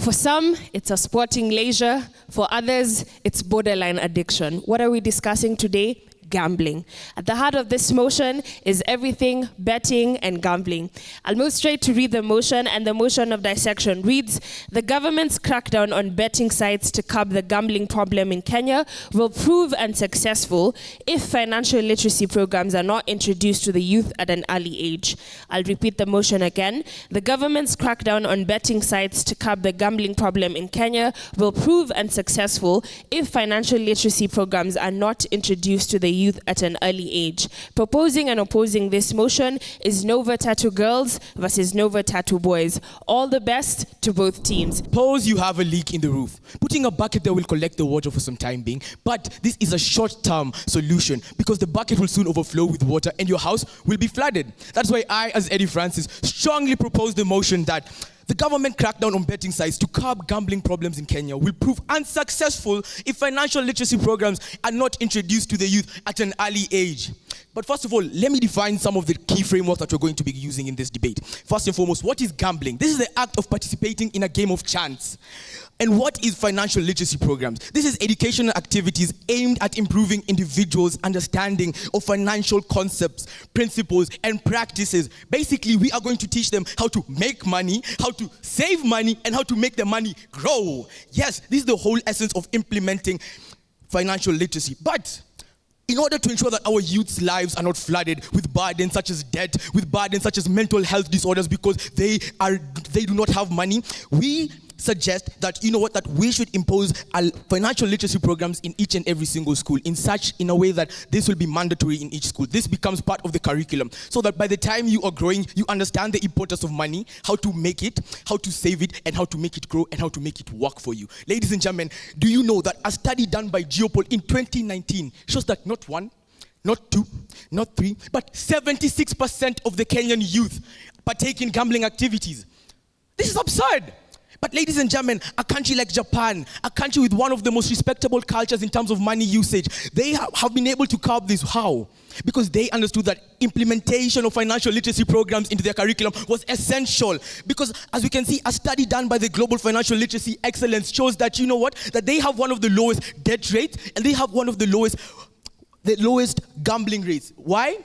For some, it's a sporting leisure. For others, it's borderline addiction. What are we discussing today? Gambling. At the heart of this motion is everything betting and gambling. I'll move straight to read the motion, and the motion of dissection reads: the government's crackdown on betting sites to curb the gambling problem in Kenya will prove unsuccessful if financial literacy programs are not introduced to the youth at an early age. I'll repeat the motion again. The government's crackdown on betting sites to curb the gambling problem in Kenya will prove unsuccessful if financial literacy programs are not introduced to the youth at an early age. Proposing and opposing this motion is Nova Tatu girls versus Nova Tatu boys. All the best to both teams. Suppose you have a leak in the roof. Putting a bucket there will collect the water for some time being, but this is a short-term solution because the bucket will soon overflow with water and your house will be flooded. That's why I, as Eddie Francis, strongly propose the motion that the government crackdown on betting sites to curb gambling problems in Kenya will prove unsuccessful if financial literacy programs are not introduced to the youth at an early age. But first of all, let me define some of the key frameworks that we're going to be using in this debate. First and foremost, what is gambling? This is the act of participating in a game of chance. And what is financial literacy programs? This is educational activities aimed at improving individuals' understanding of financial concepts, principles, and practices. Basically, we are going to teach them how to make money, how to save money, and how to make the money grow. Yes, this is the whole essence of implementing financial literacy. But in order to ensure that our youth's lives are not flooded with burdens such as debt, with burdens such as mental health disorders because they do not have money, we suggest that, that we should impose financial literacy programs in each and every single school in a way that this will be mandatory in each school. This becomes part of the curriculum so that by the time you are growing, you understand the importance of money, how to make it, how to save it, and how to make it grow, and how to make it work for you. Ladies and gentlemen, do you know that a study done by Geopol in 2019 shows that not one, not two, not three, but 76% of the Kenyan youth partake in gambling activities? This is absurd. But ladies and gentlemen, a country like Japan, a country with one of the most respectable cultures in terms of money usage, they have been able to curb this. How? Because they understood that implementation of financial literacy programs into their curriculum was essential. Because as we can see, a study done by the Global Financial Literacy Excellence shows that, that they have one of the lowest debt rates and they have one of the lowest gambling rates. Why?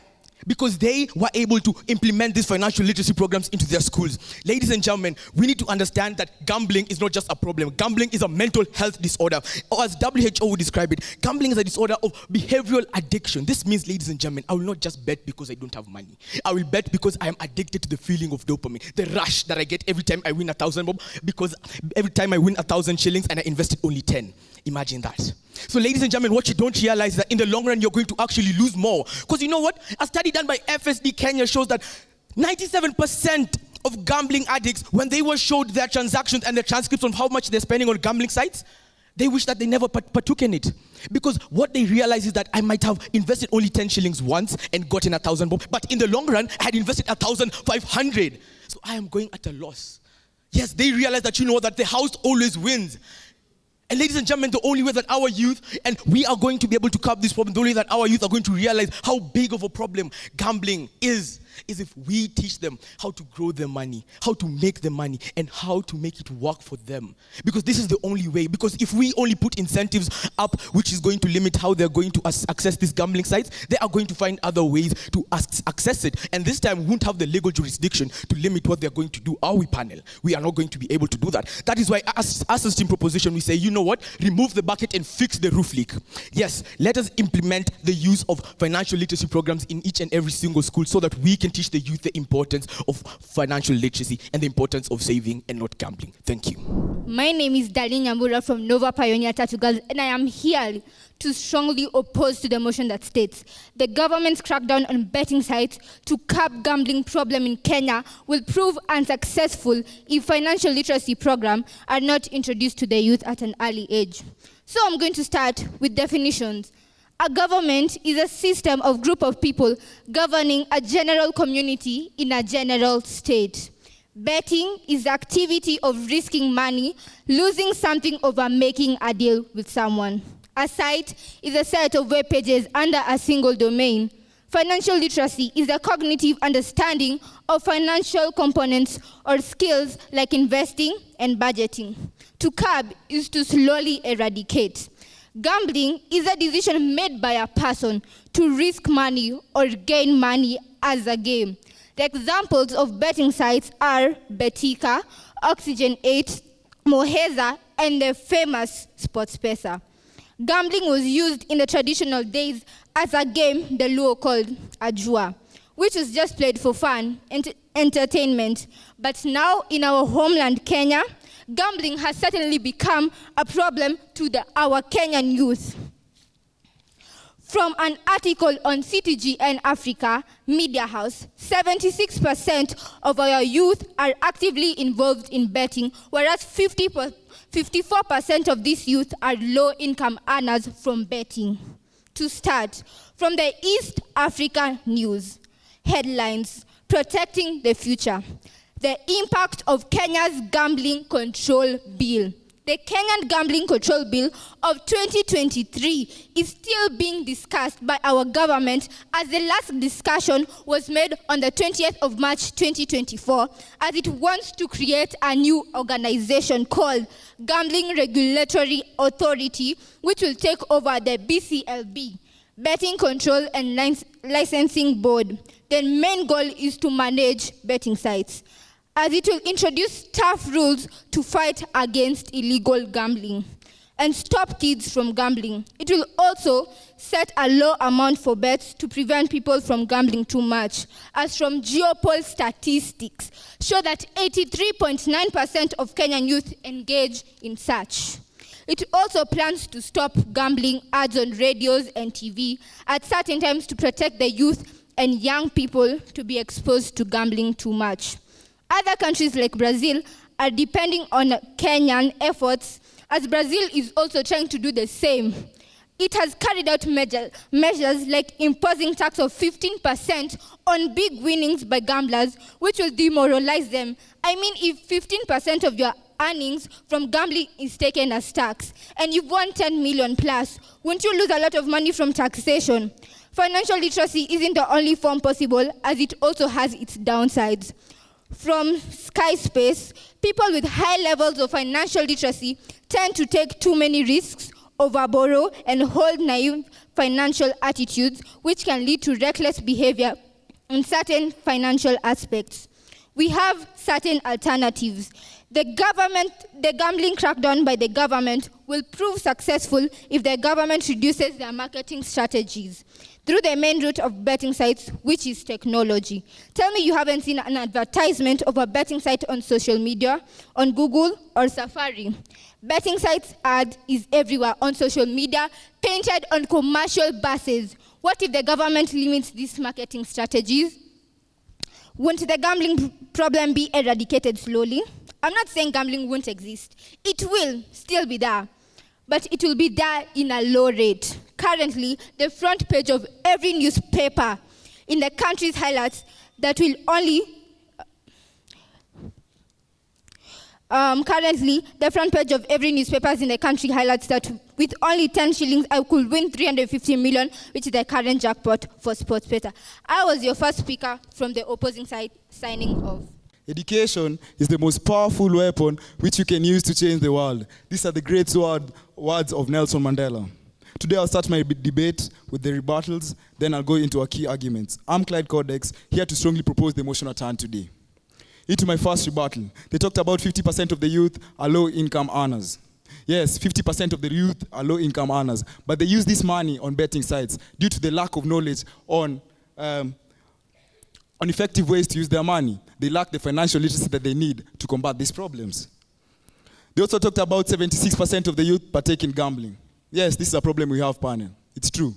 Because they were able to implement these financial literacy programs into their schools. Ladies and gentlemen, we need to understand that gambling is not just a problem. Gambling is a mental health disorder. Or as WHO would describe it, gambling is a disorder of behavioral addiction. This means, ladies and gentlemen, I will not just bet because I don't have money. I will bet because I am addicted to the feeling of dopamine, the rush that I get every time I win 1,000 bob, because every time I win 1,000 shillings and I invested only 10. Imagine that. So ladies and gentlemen, what you don't realize is that in the long run, you're going to actually lose more. Because you know what? A study done by FSD Kenya shows that 97% of gambling addicts, when they were showed their transactions and their transcripts on how much they're spending on gambling sites, they wish that they never partook in it. Because what they realize is that I might have invested only 10 shillings once and gotten 1,000 bob, but in the long run, I had invested 1,500. So I am going at a loss. Yes, they realize that, that the house always wins. And ladies and gentlemen, the only way that our youth, and we are going to be able to curb this problem, the only way that our youth are going to realize how big of a problem gambling is if we teach them how to grow their money, how to make the money, and how to make it work for them. Because this is the only way. Because if we only put incentives up, which is going to limit how they're going to access these gambling sites, they are going to find other ways to access it. And this time, we won't have the legal jurisdiction to limit what they're going to do. Our panel, we are not going to be able to do that. That is why, as a team proposition, we say, remove the bucket and fix the roof leak. Yes, let us implement the use of financial literacy programs in each and every single school so that we can teach the youth the importance of financial literacy and the importance of saving and not gambling. Thank you. My name is Darlene Nyambura from Nova Pioneer Tatu Girls, and I am here to strongly oppose to the motion that states the government's crackdown on betting sites to curb gambling problem in Kenya will prove unsuccessful if financial literacy programs are not introduced to the youth at an early age. So I'm going to start with definitions. A government is a system of group of people governing a general community in a general state. Betting is the activity of risking money, losing something over making a deal with someone. A site is a set of web pages under a single domain. Financial literacy is a cognitive understanding of financial components or skills like investing and budgeting. To curb is to slowly eradicate. Gambling is a decision made by a person to risk money or gain money as a game. The examples of betting sites are Betika, Oxygen 8, Moheza, and the famous SportsPesa. Gambling was used in the traditional days as a game the Luo called Ajua, which was just played for fun and entertainment. But now in our homeland, Kenya, gambling has certainly become a problem to our Kenyan youth. From an article on CTGN Africa Media House, 76% of our youth are actively involved in betting, whereas 54% of these youth are low-income earners from betting. To start, from the East Africa News, headlines, Protecting the Future. The impact of Kenya's gambling control bill. The Kenyan Gambling Control Bill of 2023 is still being discussed by our government, as the last discussion was made on the 20th of March 2024, as it wants to create a new organization called Gambling Regulatory Authority, which will take over the BCLB, Betting Control and Licensing Board. The main goal is to manage betting sites, as it will introduce tough rules to fight against illegal gambling and stop kids from gambling. It will also set a low amount for bets to prevent people from gambling too much, as from Geopol statistics show that 83.9% of Kenyan youth engage in such. It also plans to stop gambling ads on radios and TV at certain times to protect the youth and young people to be exposed to gambling too much. Other countries like Brazil are depending on Kenyan efforts, as Brazil is also trying to do the same. It has carried out measures like imposing tax of 15% on big winnings by gamblers, which will demoralize them. I mean, if 15% of your earnings from gambling is taken as tax, and you've won 10 million plus, won't you lose a lot of money from taxation? Financial literacy isn't the only form possible, as it also has its downsides. From Sky Space, people with high levels of financial literacy tend to take too many risks, overborrow, and hold naive financial attitudes, which can lead to reckless behavior in certain financial aspects. We have certain alternatives. The gambling crackdown by the government will prove successful if the government reduces their marketing strategies through the main route of betting sites, which is technology. Tell me you haven't seen an advertisement of a betting site on social media, on Google or Safari. Betting sites ad is everywhere on social media, painted on commercial buses. What if the government limits these marketing strategies? Won't the gambling problem be eradicated slowly? I'm not saying gambling won't exist. It will still be there, but it will be there in a low rate. Currently, the front page of every newspaper in the country's highlights that will only currently, the front page of every newspaper in the country highlights that with only 10 shillings, I could win 350 million, which is the current jackpot for SportsPesa. I was your first speaker from the opposing side, signing off. Education is the most powerful weapon which you can use to change the world. These are the great words of Nelson Mandela. Today I'll start my debate with the rebuttals, then I'll go into our key arguments. I'm Clyde Codex, here to strongly propose the motion at hand today. Into my first rebuttal. They talked about 50% of the youth are low-income earners. Yes, 50% of the youth are low-income earners, but they use this money on betting sites due to the lack of knowledge on effective ways to use their money. They lack the financial literacy that they need to combat these problems. They also talked about 76% of the youth partake in gambling. Yes, this is a problem we have, panel. It's true.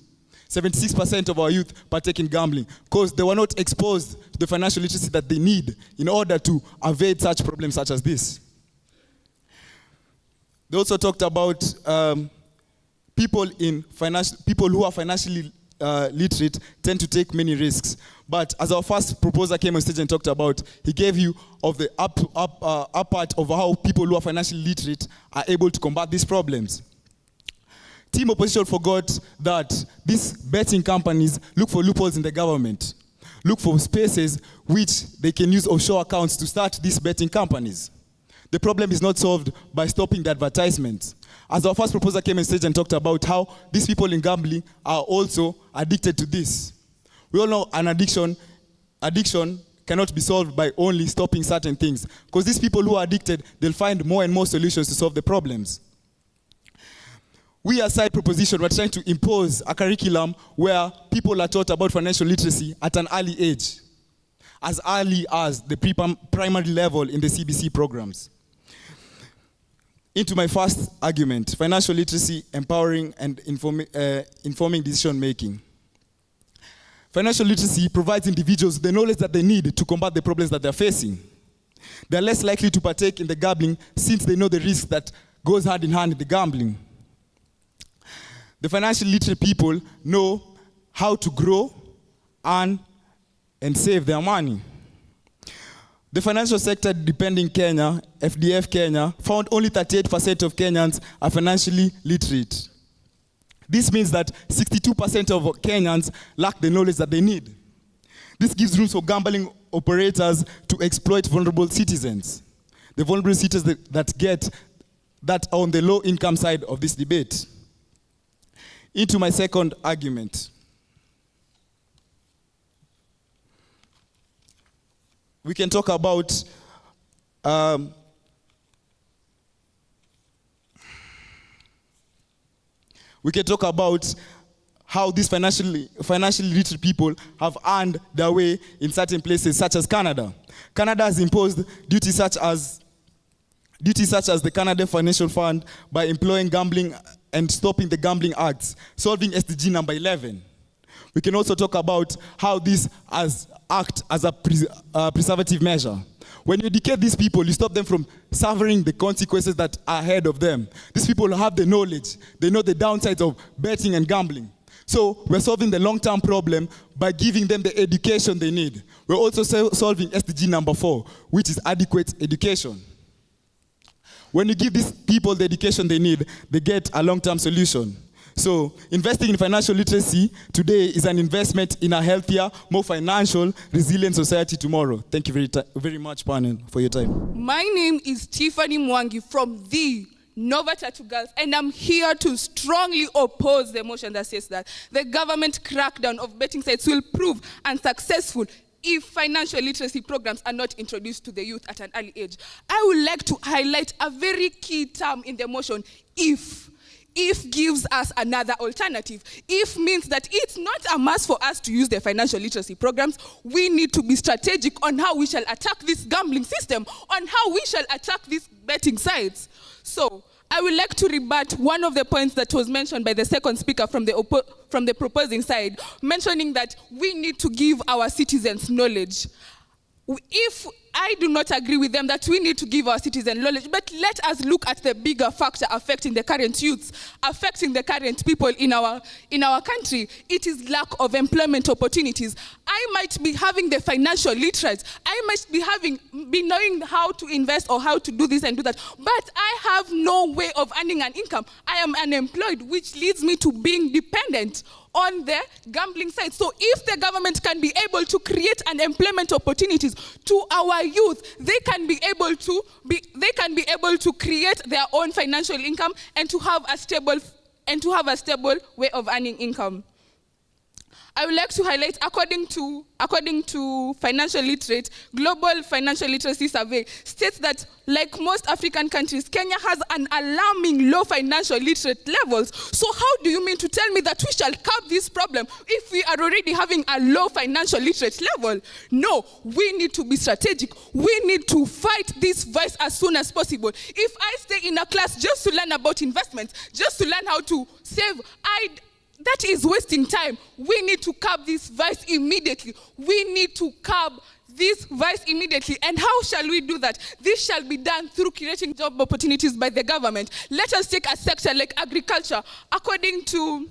76% of our youth partake in gambling because they were not exposed to the financial literacy that they need in order to evade such problems such as this. They also talked about people who are financially literate tend to take many risks. But as our first proposer came on stage and talked about, he gave you of the up part of how people who are financially literate are able to combat these problems. Team opposition forgot that these betting companies look for loopholes in the government, look for spaces which they can use offshore accounts to start these betting companies. The problem is not solved by stopping the advertisements. As our first proposer came on stage and talked about how these people in gambling are also addicted to this. We all know an addiction cannot be solved by only stopping certain things. Because these people who are addicted, they'll find more and more solutions to solve the problems. We as side proposition, we're trying to impose a curriculum where people are taught about financial literacy at an early age, as early as the primary level in the CBC programs. Into my first argument, financial literacy, empowering and informing decision making. Financial literacy provides individuals the knowledge that they need to combat the problems that they're facing. They're less likely to partake in the gambling since they know the risk that goes hand in hand with the gambling. The financially literate people know how to grow, earn, and save their money. The financial sector depending Kenya, FDF Kenya, found only 38% of Kenyans are financially literate. This means that 62% of Kenyans lack the knowledge that they need. This gives room for gambling operators to exploit vulnerable citizens. The vulnerable citizens that are on the low income side of this debate. Into my second argument. We can talk about how these financially literate people have earned their way in certain places, such as Canada. Canada has imposed duties such as the Canada Financial Fund by employing gambling and stopping the gambling acts, solving SDG number 11. We can also talk about how this act as a preservative measure. When you educate these people, you stop them from suffering the consequences that are ahead of them. These people have the knowledge. They know the downsides of betting and gambling. So we're solving the long-term problem by giving them the education they need. We're also solving SDG number 4, which is adequate education. When you give these people the education they need, they get a long-term solution. So investing in financial literacy today is an investment in a healthier, more financial, resilient society tomorrow. Thank you very much, panel, for your time. My name is Tiffany Mwangi from the Nova Tatu Girls, and I'm here to strongly oppose the motion that says that the government crackdown of betting sites will prove unsuccessful if financial literacy programs are not introduced to the youth at an early age. I would like to highlight a very key term in the motion, if. If gives us another alternative. If means that it's not a must for us to use the financial literacy programs. We need to be strategic on how we shall attack this gambling system, on how we shall attack these betting sites. So I would like to rebut one of the points that was mentioned by the second speaker from the proposing side, mentioning that we need to give our citizens knowledge. If I do not agree with them that we need to give our citizens knowledge, but let us look at the bigger factor affecting the current youths, affecting the current people in our country. It is lack of employment opportunities. I might be having the financial literacy. I might be knowing how to invest or how to do this and do that, but I have no way of earning an income. I am unemployed, which leads me to being dependent on the gambling side. So if the government can be able to create an employment opportunities to our youth, they can be able to create their own financial income and to have a stable way of earning income. I would like to highlight, according to Financial Literate, Global Financial Literacy Survey states that, like most African countries, Kenya has an alarming low financial literate levels. So how do you mean to tell me that we shall curb this problem if we are already having a low financial literate level? No, we need to be strategic. We need to fight this vice as soon as possible. If I stay in a class just to learn about investments, just to learn how to save, that is wasting time. We need to curb this vice immediately. We need to curb this vice immediately. And how shall we do that? This shall be done through creating job opportunities by the government. Let us take a sector like agriculture. According to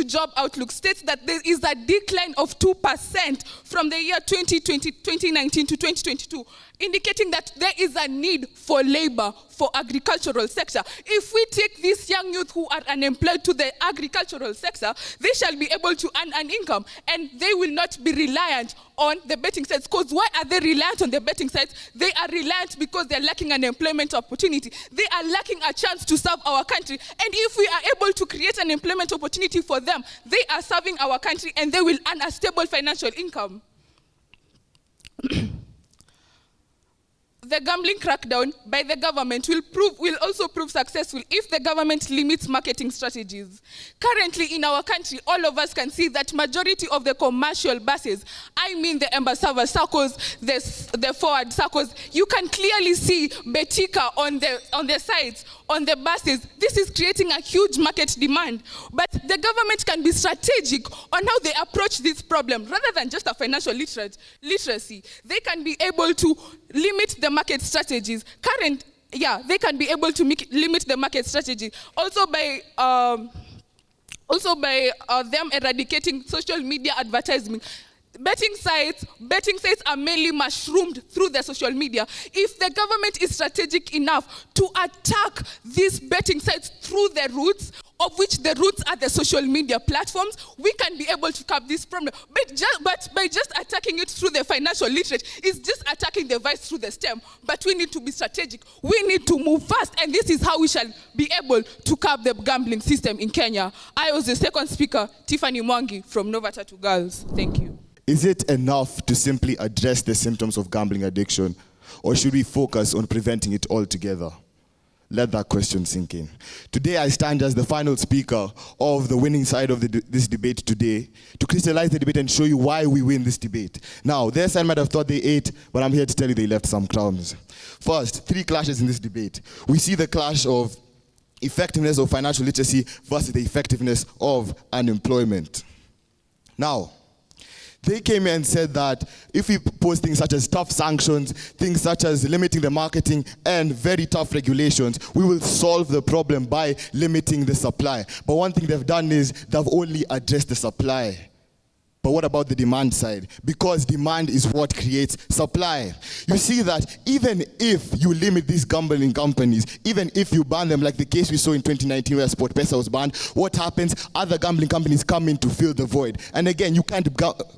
Job Outlook, states that there is a decline of 2% from the year 2019 to 2022, indicating that there is a need for labor, for agricultural sector. If we take these young youth who are unemployed to the agricultural sector, they shall be able to earn an income, and they will not be reliant on the betting sites. Because why are they reliant on the betting sites? They are reliant because they're lacking an employment opportunity. They are lacking a chance to serve our country. And if we are able to create an employment opportunity for them, they are serving our country and they will earn a stable financial income. The gambling crackdown by the government will also prove successful if the government limits marketing strategies. Currently in our country, all of us can see that majority of the commercial buses, I mean the Embasava circles, the forward circles, you can clearly see Betika on the sides, on the buses. This is creating a huge market demand. But the government can be strategic on how they approach this problem rather than just a financial literacy. They can be able to limit the market strategies. They can be able to limit the market strategy. Also by them eradicating social media advertising. Betting sites are mainly mushroomed through the social media. If the government is strategic enough to attack these betting sites through the roots, of which the roots are the social media platforms, we can be able to curb this problem. But by just attacking it through the financial literate, it's just attacking the vice through the stem. But we need to be strategic. We need to move fast, and this is how we shall be able to curb the gambling system in Kenya. I was the second speaker, Tiffany Mwangi from Nova Tatu Girls. Thank you. Is it enough to simply address the symptoms of gambling addiction, or should we focus on preventing it altogether? Let that question sink in. Today I stand as the final speaker of the winning side of this debate today to crystallize the debate and show you why we win this debate. Now, their side might have thought they ate, but I'm here to tell you they left some crumbs. First, 3 clashes in this debate. We see the clash of effectiveness of financial literacy versus the effectiveness of unemployment. Now, they came in and said that if we pose things such as tough sanctions, things such as limiting the marketing and very tough regulations, we will solve the problem by limiting the supply. But one thing they've done is they've only addressed the supply. But what about the demand side? Because demand is what creates supply. You see that even if you limit these gambling companies, even if you ban them, like the case we saw in 2019 where SportPesa was banned, what happens? Other gambling companies come in to fill the void. And again, you can't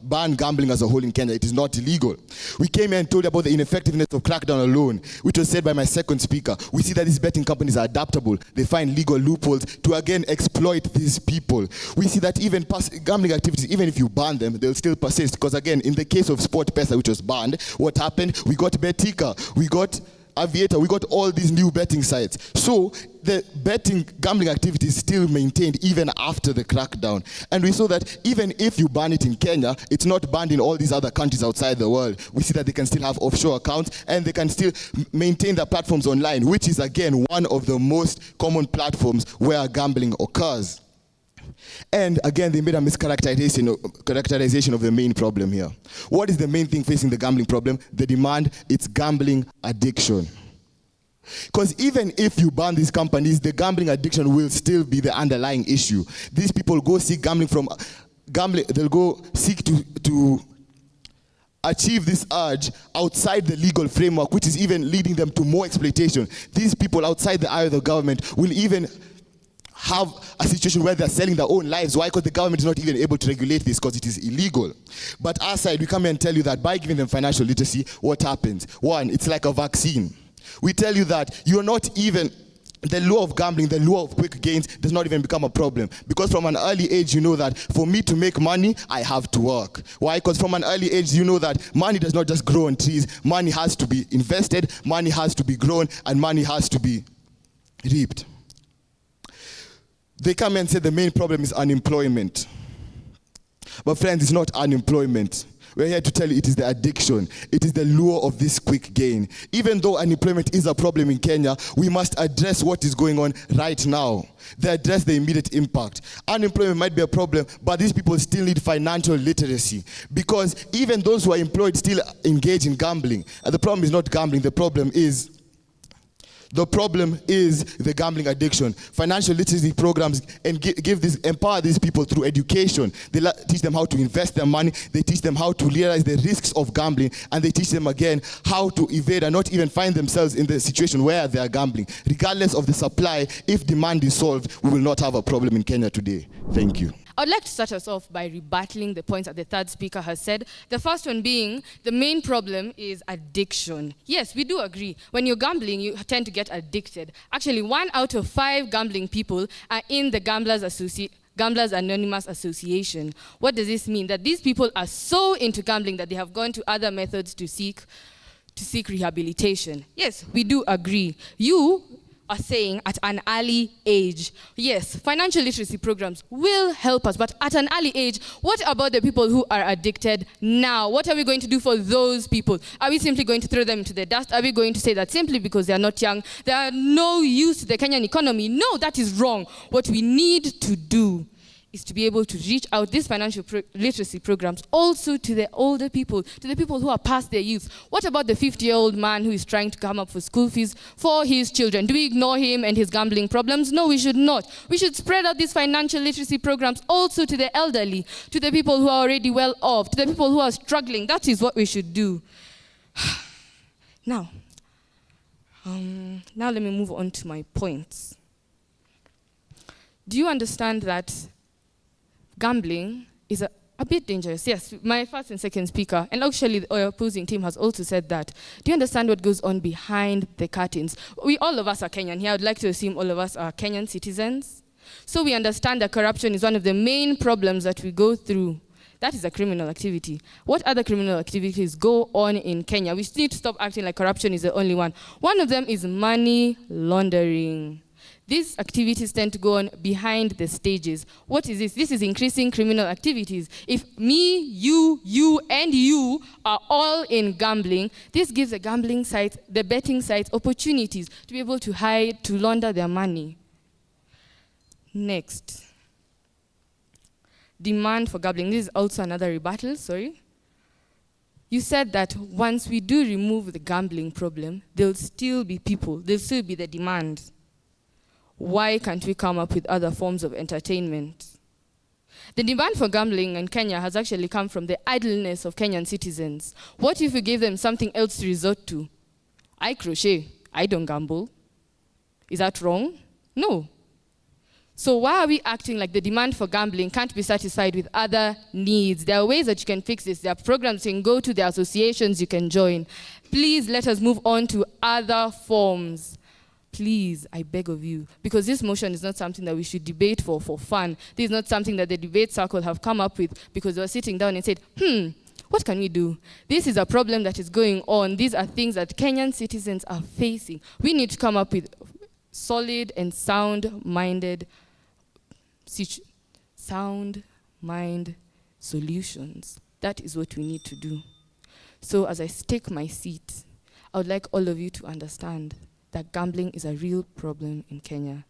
ban gambling as a whole in Kenya. It is not illegal. We came here and told you about the ineffectiveness of crackdown alone, which was said by my second speaker. We see that these betting companies are adaptable. They find legal loopholes to again exploit these people. We see that even gambling activities, even if you ban them, they'll still persist. Because again, in the case of SportPesa, which was banned, what happened? We got Betika, we got Aviator, we got all these new betting sites. So the gambling activity is still maintained even after the crackdown. And we saw that even if you ban it in Kenya, it's not banned in all these other countries outside the world. We see that they can still have offshore accounts and they can still maintain their platforms online, which is again one of the most common platforms where gambling occurs. And again, they made a mischaracterization of the main problem here. What is the main thing facing the gambling problem? The demand, it's gambling addiction. Because even if you ban these companies, the gambling addiction will still be the underlying issue. These people go seek gambling from gambling, they'll go seek to achieve this urge outside the legal framework, which is even leading them to more exploitation. These people outside the eye of the government will even have a situation where they're selling their own lives. Why? Because the government is not even able to regulate this because it is illegal. But our side, we come here and tell you that by giving them financial literacy, what happens? One, it's like a vaccine. We tell you that you're not even, the law of gambling, the law of quick gains does not even become a problem. Because from an early age, you know that for me to make money, I have to work. Why? Because from an early age, you know that money does not just grow on trees. Money has to be invested, money has to be grown, and money has to be reaped. They come and say the main problem is unemployment. But friends, it's not unemployment. We're here to tell you it is the addiction. It is the lure of this quick gain. Even though unemployment is a problem in Kenya, we must address what is going on right now. They address the immediate impact. Unemployment might be a problem, but these people still need financial literacy. Because even those who are employed still engage in gambling. And the problem is not gambling, the problem is The problem is the gambling addiction. Financial literacy programs empower these people through education. They teach them how to invest their money. They teach them how to realize the risks of gambling, and they teach them again how to evade and not even find themselves in the situation where they are gambling. Regardless of the supply, if demand is solved, we will not have a problem in Kenya today. Thank you. I would like to start us off by rebattling the points that the third speaker has said. The first one being the main problem is addiction. Yes, we do agree. When you're gambling, you tend to get addicted. Actually, 1 out of 5 gambling people are in the Gamblers Anonymous Association. What does this mean? That these people are so into gambling that they have gone to other methods to seek rehabilitation. Yes, we do agree. You are saying at an early age, yes, financial literacy programs will help us, but at an early age, what about the people who are addicted now? What are we going to do for those people? Are we simply going to throw them into the dust? Are we going to say that simply because they are not young, they are no use to the Kenyan economy? No, that is wrong. What we need to do is to be able to reach out these financial literacy programs also to the older people, to the people who are past their youth. What about the 50-year-old man who is trying to come up for school fees for his children? Do we ignore him and his gambling problems? No, we should not. We should spread out these financial literacy programs also to the elderly, to the people who are already well off, to the people who are struggling. That is what we should do. Now let me move on to my points. Do you understand that gambling is a bit dangerous? Yes, my first and second speaker, and actually the opposing team has also said that. Do you understand what goes on behind the curtains? All of us are Kenyan here. I would like to assume all of us are Kenyan citizens. So we understand that corruption is one of the main problems that we go through. That is a criminal activity. What other criminal activities go on in Kenya? We need to stop acting like corruption is the only one. One of them is money laundering. These activities tend to go on behind the stages. What is this? This is increasing criminal activities. If me, you, and you are all in gambling, this gives the gambling sites, the betting sites, opportunities to be able to hide, to launder their money. Next. Demand for gambling. This is also another rebuttal, sorry. You said that once we do remove the gambling problem, there'll still be people, there'll still be the demand. Why can't we come up with other forms of entertainment? The demand for gambling in Kenya has actually come from the idleness of Kenyan citizens. What if we gave them something else to resort to? I crochet, I don't gamble. Is that wrong? No. So why are we acting like the demand for gambling can't be satisfied with other needs? There are ways that you can fix this. There are programs you can go to, there are associations you can join. Please let us move on to other forms. Please, I beg of you, because this motion is not something that we should debate for fun. This is not something that the debate circle have come up with because they were sitting down and said, what can we do? This is a problem that is going on. These are things that Kenyan citizens are facing. We need to come up with solid and sound-minded solutions. That is what we need to do. So as I take my seat, I would like all of you to understand that gambling is a real problem in Kenya,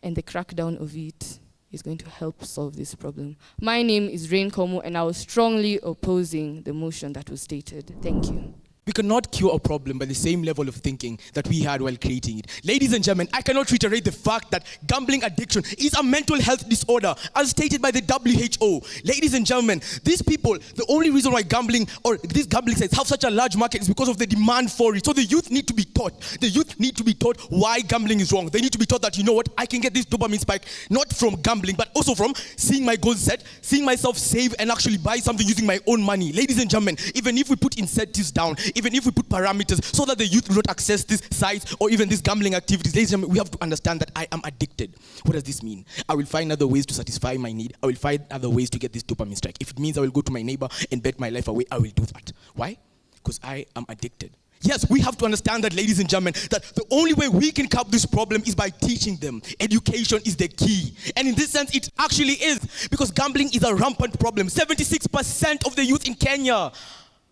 and the crackdown of it is going to help solve this problem. My name is Rain Komu, and I was strongly opposing the motion that was stated. Thank you. We cannot cure a problem by the same level of thinking that we had while creating it. Ladies and gentlemen, I cannot reiterate the fact that gambling addiction is a mental health disorder as stated by the WHO. Ladies and gentlemen, these people, the only reason why gambling or these gambling sites have such a large market is because of the demand for it. So the youth need to be taught. The youth need to be taught why gambling is wrong. They need to be taught that, you know what, I can get this dopamine spike not from gambling, but also from seeing my goals set, seeing myself save and actually buy something using my own money. Ladies and gentlemen, even if we put incentives down, even if we put parameters so that the youth will not access these sites or even these gambling activities, ladies and gentlemen, we have to understand that I am addicted. What does this mean? I will find other ways to satisfy my need. I will find other ways to get this dopamine strike. If it means I will go to my neighbor and bet my life away, I will do that. Why? Because I am addicted. Yes, we have to understand that, ladies and gentlemen, that the only way we can curb this problem is by teaching them. Education is the key. And in this sense, it actually is, because gambling is a rampant problem. 76% of the youth in Kenya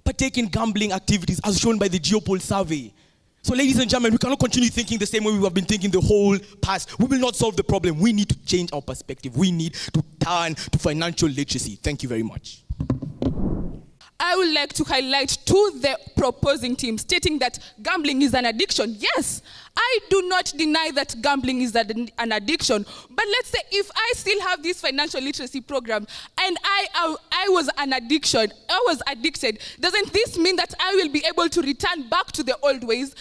partake in gambling activities as shown by the Geopol survey. So ladies and gentlemen, we cannot continue thinking the same way we have been thinking the whole past. We will not solve the problem. We need to change our perspective. We need to turn to financial literacy. Thank you very much. I would like to highlight to the proposing team stating that gambling is an addiction. Yes, I do not deny that gambling is an addiction, but let's say if I still have this financial literacy program and I was addicted, doesn't this mean that I will be able to return back to the old ways?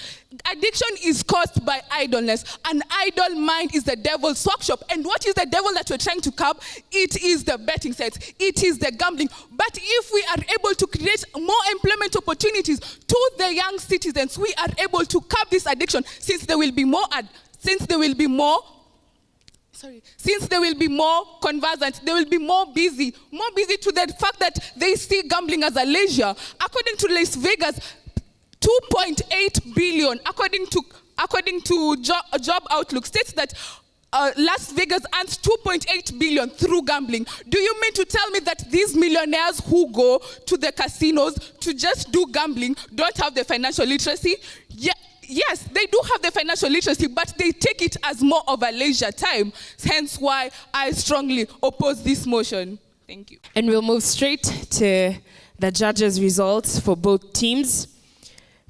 Addiction is caused by idleness. An idle mind is the devil's workshop. And what is the devil that we're trying to curb? It is the betting sites. It is the gambling. But if we are able to create more employment opportunities to the young citizens, we are able to curb this addiction, since there will be more conversant, they will be more busy to the fact that they see gambling as a leisure. According to Las Vegas, 2.8 billion, according to Job Outlook, states that Las Vegas earns 2.8 billion through gambling. Do you mean to tell me that these millionaires who go to the casinos to just do gambling don't have the financial literacy? Yes, they do have the financial literacy, but they take it as more of a leisure time. Hence why I strongly oppose this motion. Thank you. And we'll move straight to the judges' results for both teams.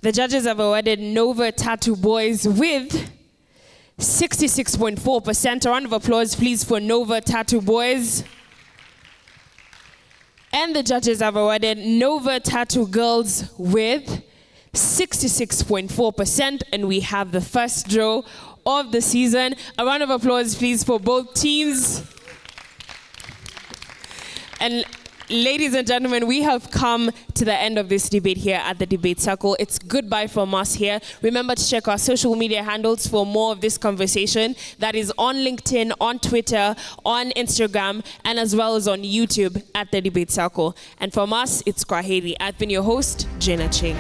The judges have awarded Nova Tatu boys with 66.4%. A round of applause, please, for Nova Tatu boys. And the judges have awarded Nova Tatu girls with 66.4%. And we have the first draw of the season. A round of applause, please, for both teams. And ladies and gentlemen, we have come to the end of this debate here at the Debate Circle. It's goodbye from us here. Remember to check our social media handles for more of this conversation. That is on LinkedIn, on Twitter, on Instagram, and as well as on YouTube at the Debate Circle. And from us, it's Kwaheri. I've been your host, Jenna Ching.